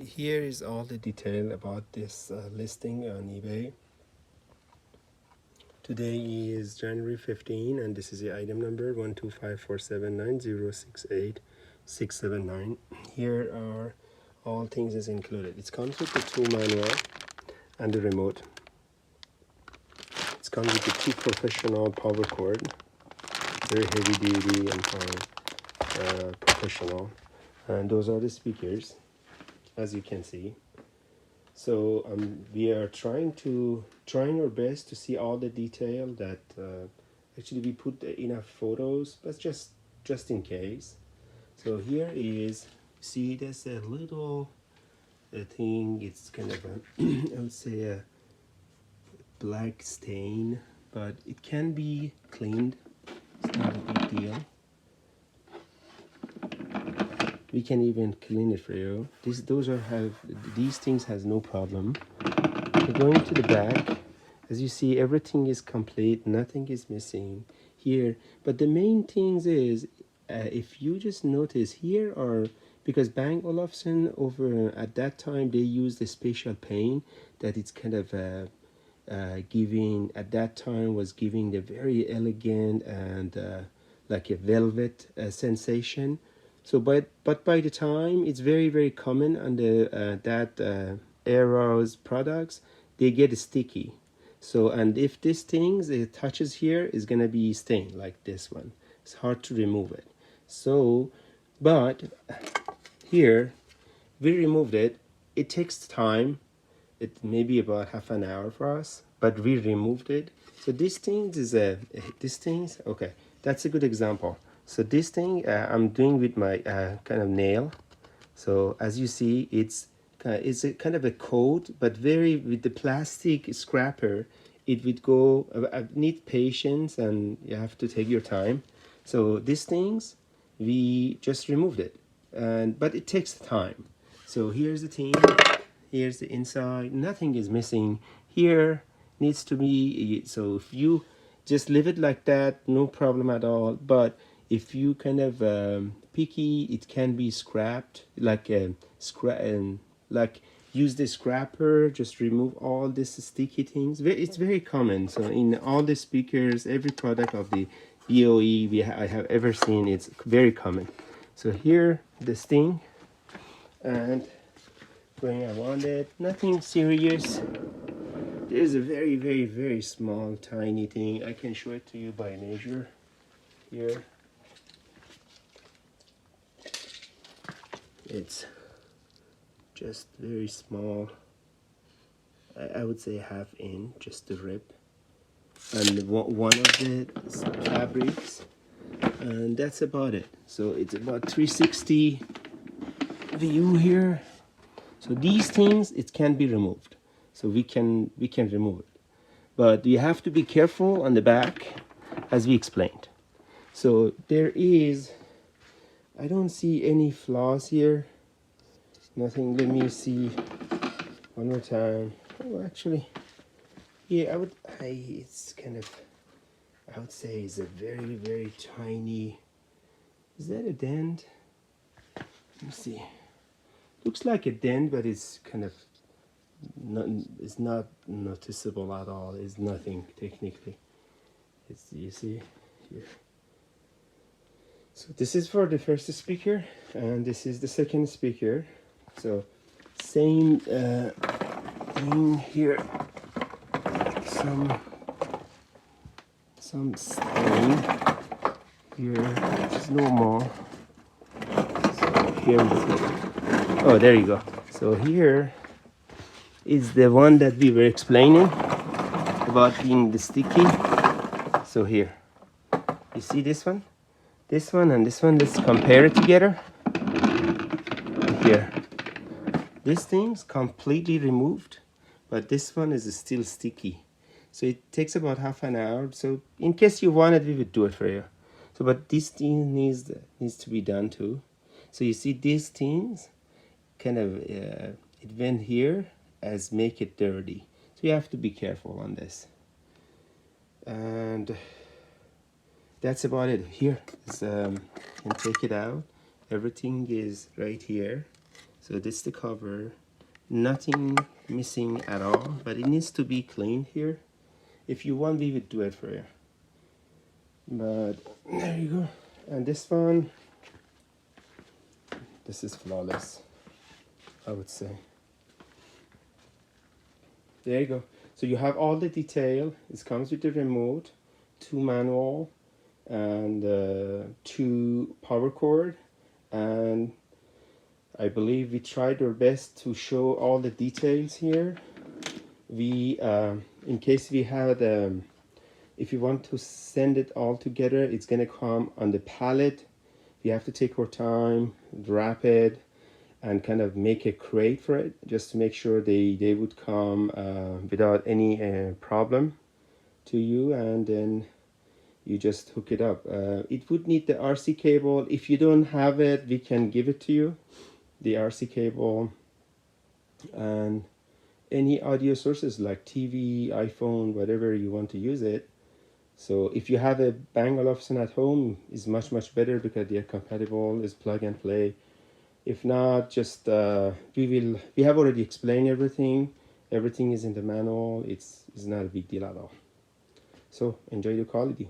Here is all the detail about this listing on eBay. Today is January 15 and this is the item number 125479068 Here are all things is included. It comes with the tool manual and the remote. It comes with the 2 professional power cord, very heavy duty and professional. And those are the speakers, as you can see. So we are trying our best to see all the detail that actually we put enough photos, but just in case. So here is, see, there's a little thing. It's kind of a I would say a black stain, but it can be cleaned. It's not a big deal. We can even clean it for you. These things has no problem. We're going to the back. As you see, everything is complete. Nothing is missing here. But the main things is, if you just notice, here are, because Bang Olufsen over at that time they used a special paint that it's kind of giving, at that time was giving the very elegant and like a velvet sensation. So, but by the time, it's very common on the that era's products, they get sticky. So, and if this thing it touches here, is gonna be stained like this one. It's hard to remove it. So, but here we removed it. It takes time. It may be about half an hour for us, but we removed it. So this thing is okay. That's a good example. So this thing I'm doing with my kind of nail. So as you see, it's a kind of a coat, but very with the plastic scraper, it would go. I need patience, and you have to take your time. So these things, we just removed it, but it takes time. So here's the thing. Here's the inside. Nothing is missing. Here needs to be. So if you just leave it like that, no problem at all. But if you kind of picky, it can be scrapped, like like use the scraper, just remove all these sticky things. It's very common. So in all the speakers, every product of the BOE I have ever seen, it's very common. So here this thing, and going around it, nothing serious. There's a very small tiny thing. I can show it to you by measure here. It's just very small. I would say ½ inch, just the rip, and one of the fabrics, and that's about it. So it's about 360 view here. So these things, it can be removed. So we can remove it, but you have to be careful on the back, as we explained. So there is, I don't see any flaws here. Nothing. Let me see one more time. Oh, actually, yeah, it's kind of, I would say it's a very tiny. Is that a dent? Let me see. Looks like a dent, but it's kind of it's not noticeable at all. It's nothing technically. It's, you see here. So this is for the first speaker, and this is the second speaker. So same thing here. Some stain here, which is normal. So here we go. Oh, there you go. So here is the one that we were explaining about being the sticky. So here, you see this one, and this one. Let's compare it together. Here, this thing's completely removed, but this one is still sticky. So it takes about half an hour. So in case you wanted, we would do it for you. So, but this thing needs to be done too. So you see these things, kind of it went here as make it dirty. So you have to be careful on this. And that's about it. Here is, can take it out. Everything is right here. So this is the cover, nothing missing at all, but it needs to be cleaned here. If you want, we would do it for you. But there you go. And this one, this is flawless, I would say. There you go. So you have all the detail. It comes with the remote, 2 manual, and 2 power cord, and I believe we tried our best to show all the details here. We in case we had if you want to send it all together, it's gonna come on the pallet. We have to take our time, wrap it, and kind of make a crate for it, just to make sure they would come without any problem to you, and then you just hook it up. It would need the RC cable. If you don't have it, we can give it to you, the RC cable, and any audio sources like TV, iPhone, whatever you want to use it. So if you have a Bang Olufsen at home, is much better because they are compatible, is plug and play. If not, just we have already explained everything. Everything is in the manual. It's not a big deal at all. So enjoy the quality.